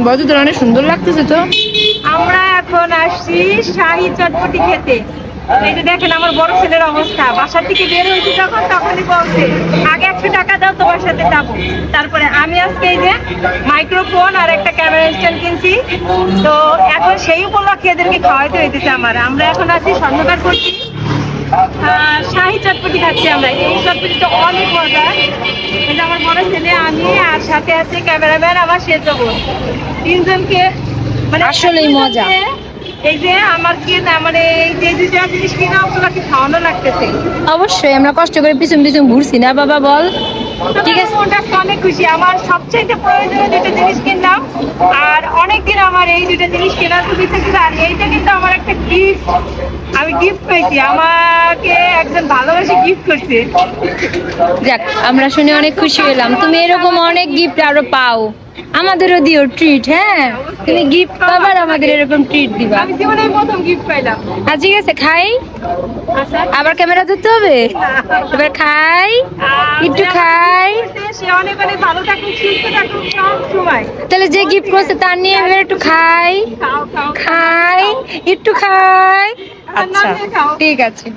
বড়দের অনেক সুন্দর লাগতেছে তো। আমরা এখন আসছি শাহী চটপটি খেতে। এই যে দেখেন আমার বড় ছেলের অবস্থা, বাসার থেকে বের হয়েছি যখন তখনই বলছে আগে 100 টাকা দাও তোমার সাথে যাবো। তারপরে আমি আজকে এই যে মাইক্রোফোন আর একটা ক্যামেরা স্ট্যান্ড কিনছি, তো এখন সেই উপলক্ষে এদেরকে খাওয়াইতে হইতেছে আমার। আমরা এখন আছি স্বর্ণকার করছি, শাহী চটপটি খাচ্ছি আমরা। এই চটপটিটা অনেক মজা। এই যে আমার বড় ছেলে, আমি আর সাথে আছে ক্যামেরাম্যান আমার সেজো বোন, তিনজনকে মানে আসলেই মজা। এই যে আমার কি না মানে এই যে দুইটা জিনিস কিনা ওগুলোকে খাওয়ানো লাগতেছে। অবশ্যই আমরা কষ্ট করে পিছন পিছন ঘুরছি না বাবা, বল। ঠিক আছে, মনটা অনেক খুশি। আমার সবচেয়ে প্রয়োজনীয় দুটো জিনিস কিনলাম, আর অনেকদিন আমার এই দুটো জিনিস কেনার খুব ইচ্ছে ছিল। আর এইটা কিন্তু আমার একটা গিফট, আমি গিফট পেয়েছি, আমাকে একজন ভালোবেসে গিফট করছে। যাক, আমরা শুনে অনেক খুশি হলাম। তুমি এরকম অনেক গিফট আরো পাও, আমাদেরও দিও ট্রিট। হ্যাঁ, তুমি গিফট পাবার, আমাদের এরকম ট্রিট দিবা। আমি জীবনে প্রথম গিফট পাইলাম। ঠিক আছে, খাই। আচ্ছা, আবার ক্যামেরা ধরতে হবে, এবার খাই, একটু খাই। সে অনেক অনেক ভালো থাকুক, সুস্থ থাকুক সব সময়। তাহলে যে গিফট করছে তার নিয়ে এবার একটু খাই, খাও খাও খাই, একটু খাই। আর নাম আচ্ছা, দিয়ে খাও। ঠিক আছে।